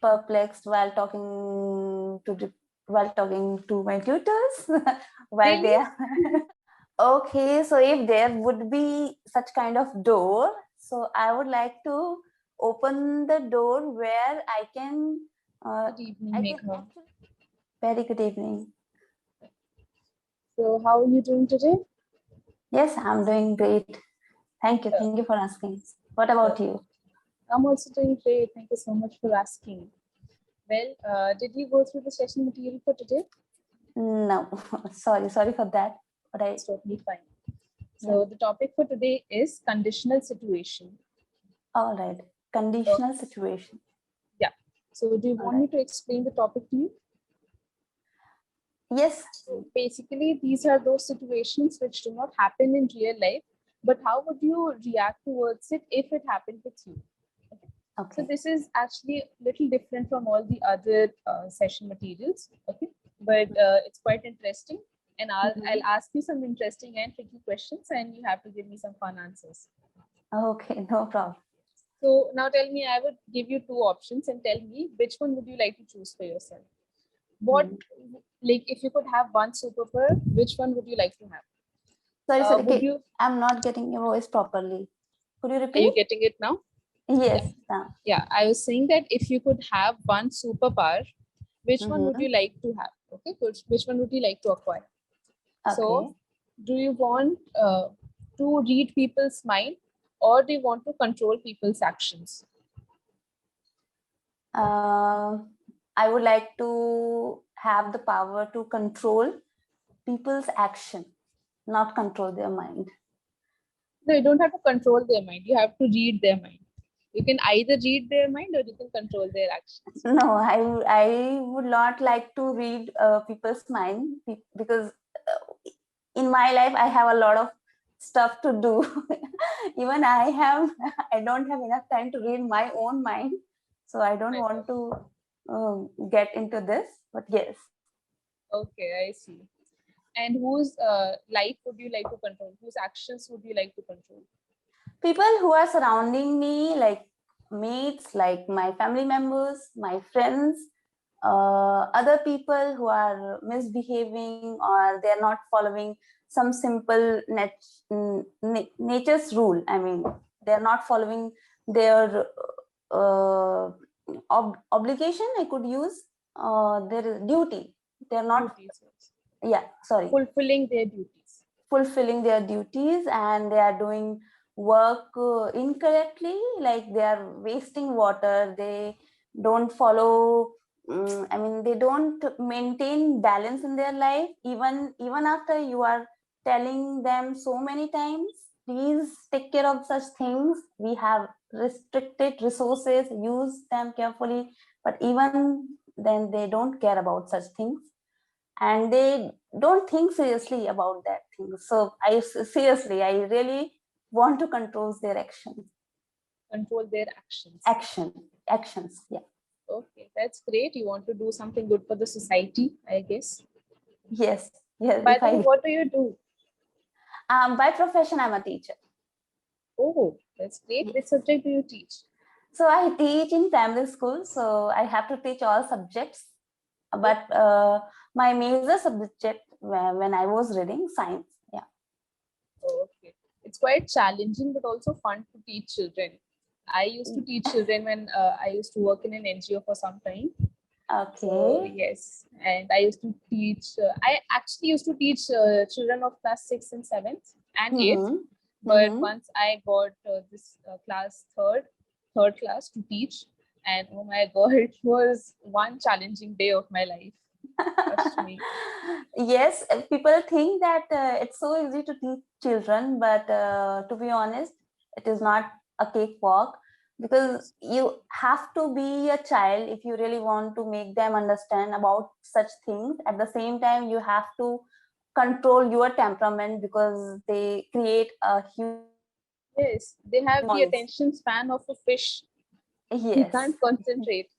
perplexed while talking to my tutors while Really? they are okay. So if there would be such kind of door, so I would like to open the door where I can Good evening, Megha. actually. Very good evening. So, how are you doing today? Yes, I'm doing great. Thank you. Uh, Thank you for asking. What about you? I'm also doing great. Thank you so much for asking. Well, did you go through the session material for today? No, sorry for that. But It's totally fine. yeah. So, the topic for today is conditional situation. All right. Conditional situation. Yeah. So, do you want me to explain the topic to you? Yes. So basically, these are those situations which do not happen in real life, but how would you react towards it if it happened with you? Okay. So Okay. this is actually a little different from all the other session materials. Okay, but it's quite interesting, and I'll ask you some interesting and tricky questions, and you have to give me some fun answers. Okay, no problem. So now tell me, I would give you two options, and tell me which one would you like to choose for yourself. What, like, if you could have one superpower, which one would you like to have? Sorry, Would you? I'm not getting your voice properly. Could you Are repeat? you getting it now? Yes. Yeah, I was saying that if you could have one superpower, which one would you like to have? Okay, good. Which one would you like to acquire? Okay. So, do you want to read people's mind, or do you want to control people's actions? I would like to have the power to control people's action, not control their mind. No, you don't have to control their mind. You have to read their mind. You can either read their mind or you can control their actions. No, I would not like to read people's mind because in my life I have a lot of stuff to do. Even I don't have enough time to read my own mind, so I don't want to get into this. But yes. Okay, I see. And whose life would you like to control? Whose actions would you like to control? People who are surrounding me, like mates, like my family members, my friends, other people who are misbehaving or they're not following some simple nature's rule. I mean, they're not following their obligation. I could use their duty. They're not. Duties. Yeah, sorry. Fulfilling their duties. Fulfilling their duties, and they are doing work incorrectly, like they are wasting water, they don't follow I mean, they don't maintain balance in their life. Even after you are telling them so many times, please take care of such things, we have restricted resources, use them carefully, but even then they don't care about such things, and they don't think seriously about that thing. So I really want to control their actions. Control their actions. Actions, yeah. Okay, that's great. You want to do something good for the society, I guess. Yes. By the way, what do you do? By profession, I'm a teacher. Oh, that's great. Which subject do you teach? So I teach in primary school, so I have to teach all subjects. But my major subject when I was reading science. Yeah. Okay, it's quite challenging, but also fun to teach children. I used to teach children when I used to work in an NGO for some time. Okay. So yes, and I used to teach. I actually used to teach children of class 6th and 7th and 8th. But once I got this class third class to teach, and oh my god, it was one challenging day of my life. Trust me. Yes, people think that it's so easy to teach children, but to be honest, it is not a cakewalk, because you have to be a child if you really want to make them understand about such things. At the same time, you have to control your temperament, because they create a huge. Yes, they have the attention span of a fish. Yes. You can't concentrate.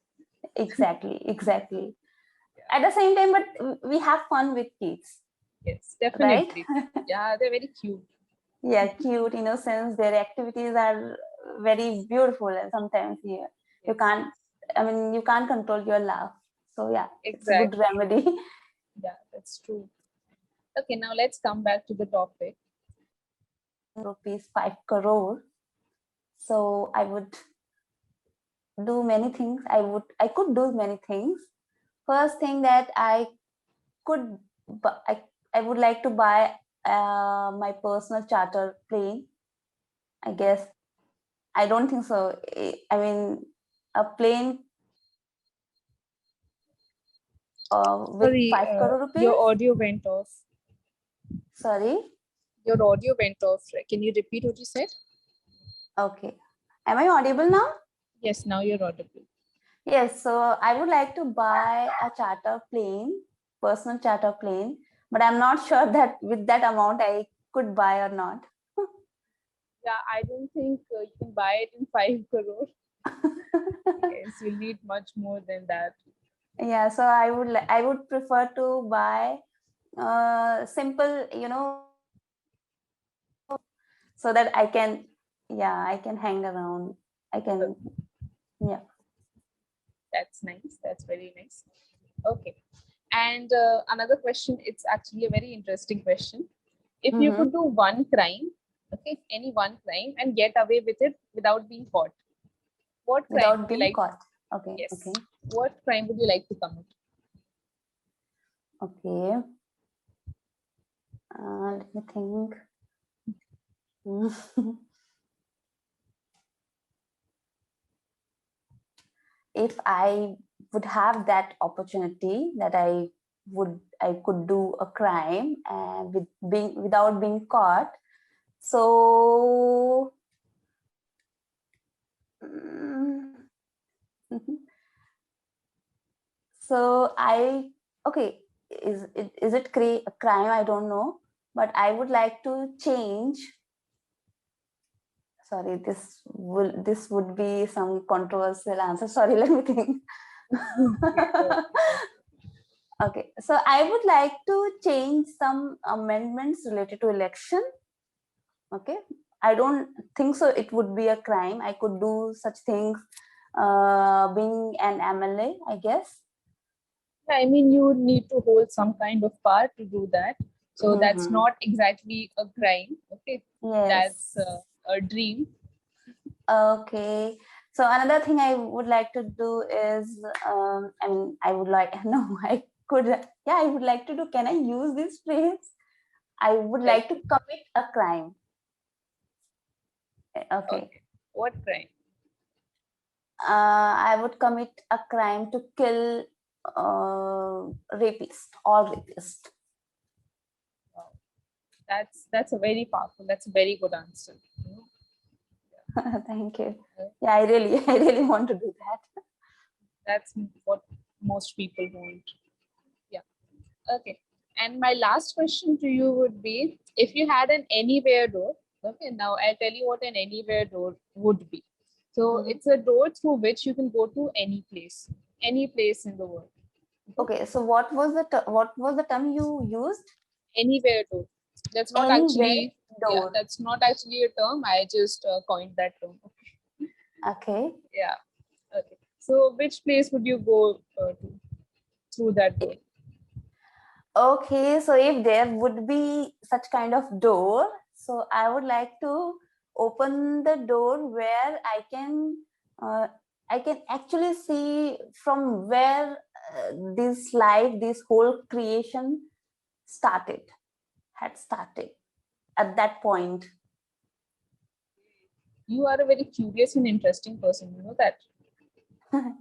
Exactly. At the same time, but we have fun with kids. Yes, definitely. Right? Yeah, they're very cute. Yeah, cute, innocence. Their activities are very beautiful, and sometimes you can't I mean, you can't control your laugh. So yeah, it's a good Exactly. remedy. Yeah, that's true. Okay, now let's come back to the topic. Rupees 5 crore. So I would do many things. I could do many things. First thing that could I would like to buy my personal charter plane. I guess I don't think so. I mean, a plane with Sorry, 5 crore your rupees. audio went off. Sorry. Your audio went off. Can you repeat what you said? Okay. Am I audible now? Yes, now you're audible. Yes. So I would like to buy a charter plane, personal charter plane, but I'm not sure that with that amount I could buy or not. Yeah, I don't think you can buy it in 5 crore. Yes, you'll need much more than that. Yeah. So I would prefer to buy simple, so that I can hang around. I can, yeah. That's nice. That's very nice. Okay. And another question, it's actually a very interesting question. If you Mm-hmm. could do one crime, okay, any one crime and get away with it without being caught, what crime Without would you being like? caught. Okay. Yes. Okay. What crime would you like to commit? Okay. Let me think. If I would have that opportunity that I could do a crime without being caught. So mm, so okay, is it a crime? I don't know, but I would like to change. Sorry, this would be some controversial answer. Sorry, let me think. Okay, okay, okay. Okay, so I would like to change some amendments related to election. Okay, I don't think so it would be a crime. I could do such things being an MLA, I guess. I mean, you would need to hold some kind of power to do that. So that's Mm-hmm. not exactly a crime. Okay, that's Yes. a dream. Okay. So another thing I would like to do is, I mean, I would like, no, I could, yeah, I would like to do, can I use this phrase? I would Like, like to commit a crime. Okay. okay, what crime? I would commit a crime to kill all rapists. Wow. That's a very powerful. That's a very good answer. Thank you. Yeah, I really want to do that. That's what most people want. Yeah. Okay. And my last question to you would be, if you had an anywhere door, okay, now I'll tell you what an anywhere door would be. So it's a door through which you can go to any place in the world. Okay, so what was the term you used? Anywhere door. That's not Anywhere actually, yeah, door. that's not actually a term. I just coined that term. Okay. Yeah. Okay. So which place would you go to through that door? Okay, so if there would be such kind of door, so I would like to open the door where uh, I can actually see from where this whole creation had started at that point. You are a very curious and interesting person. You know that.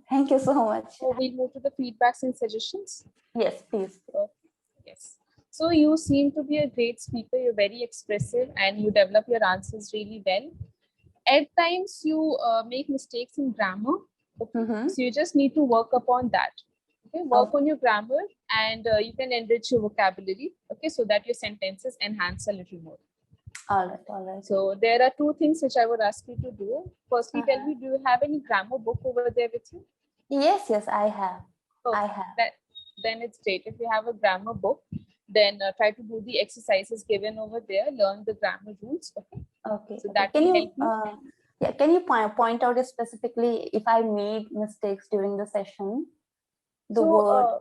Thank you so much. So we'll move to the feedbacks and suggestions. Yes, please. Yes. So you seem to be a great speaker. You're very expressive and you develop your answers really well. At times you make mistakes in grammar. Okay. Mm-hmm. So you just need to work upon that. Okay. Work Okay. on your grammar and you can enrich your vocabulary. Okay. So that your sentences enhance a little more. All right, all right. So there are two things which I would ask you to do. Firstly, tell me, do you have any grammar book over there with you? Yes, yes, I have. I Okay, have. then it's great. If you have a grammar book, then try to do the exercises given over there, learn the grammar rules. Okay, Okay, so okay. that will help you. Yeah, can you point out specifically if I made mistakes during the session, the word?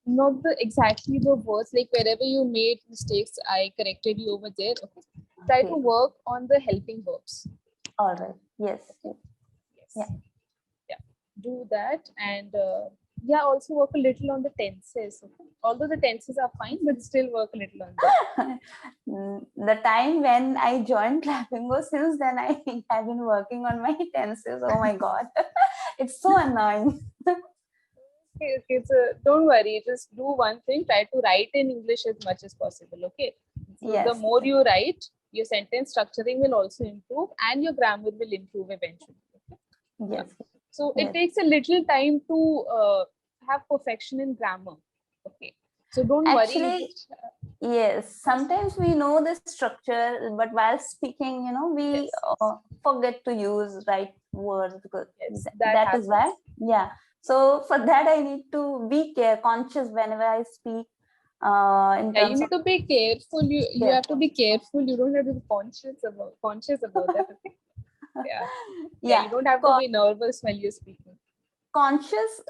Not exactly the words, like wherever you made mistakes, I corrected you over there. Okay. Try to Okay. work on the helping verbs. All right. Yes. Okay. Yes. Yeah. Yeah. Do that, and yeah, also work a little on the tenses. Okay? Although the tenses are fine, but still work a little on them. The time when I joined Clapingo, since then I have been working on my tenses. Oh my god, it's so annoying. Okay, so don't worry. Just do one thing. Try to write in English as much as possible. Okay. So the Yes. more you write, your sentence structuring will also improve, and your grammar will improve eventually. Okay? Yes. So Yes. it takes a little time to have perfection in grammar. Okay. So don't worry. Actually, yes. Sometimes we know the structure, but while speaking, we forget to use right words because that is why. Yeah. So for that, I need to be conscious whenever I speak. In terms you need to be careful. You have to be careful. You don't have to be conscious about that. Okay? Yeah. You don't have to be nervous while you're speaking. Conscious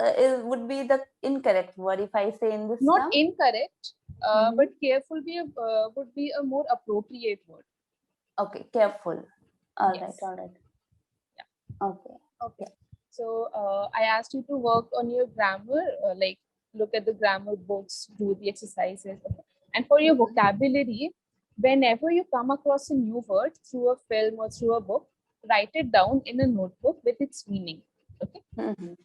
would be the incorrect word if I say in this not term. Incorrect, but careful would be a more appropriate word. Okay, careful. All right. Yeah. Okay. Yeah. So I asked you to work on your grammar, like look at the grammar books, do the exercises. And for your vocabulary, whenever you come across a new word through a film or through a book, write it down in a notebook with its meaning. Okay.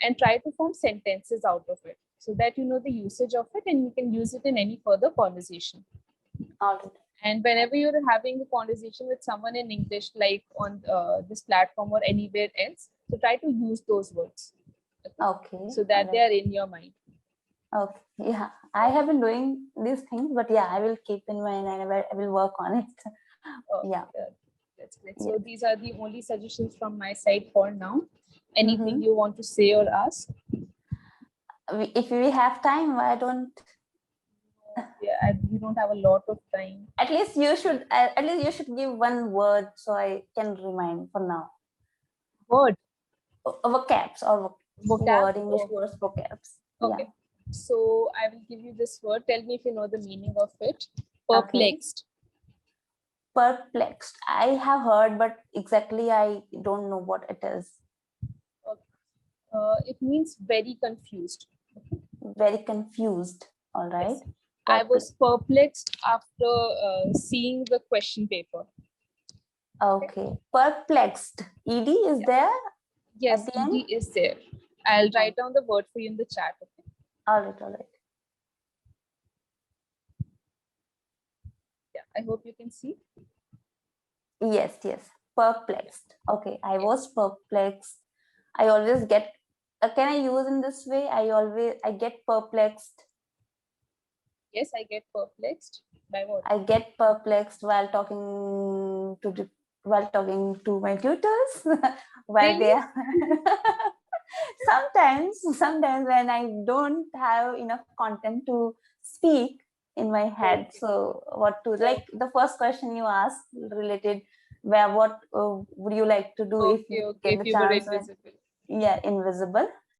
And try to form sentences out of it so that you know the usage of it and you can use it in any further conversation. All right. And whenever you're having a conversation with someone in English, like on this platform or anywhere else, so try to use those words. Okay. So that they are in your mind. Okay. Yeah, I have been doing these things, but yeah, I will keep in mind and I will work on it. Yeah. That's great. So these are the only suggestions from my side for now. Anything you want to say or ask? If we have time, why don't? Yeah, we don't have a lot of time. At least you should give one word so I can remind for now. Word. Vocabs or word, English words, vocabs. Okay. Yeah. So I will give you this word. Tell me if you know the meaning of it. Perplexed. Okay. Perplexed. I have heard, but exactly I don't know what it is. It means very confused. Very confused. All right. Yes. I was perplexed after seeing the question paper. Okay. Perplexed. ED is there? Yes, ED is there. I'll write down the word for you in the chat. Okay? All right. Yeah, I hope you can see. Yes. Perplexed. Okay. I was perplexed. I always get, can I use in this way? I get perplexed. Yes, I get perplexed. By what? I get perplexed while talking to my tutors while they are sometimes when I don't have enough content to speak in my head. So what to, like the first question you asked related, what would you like to do if you get the chance? Invisible. Yeah, invisible.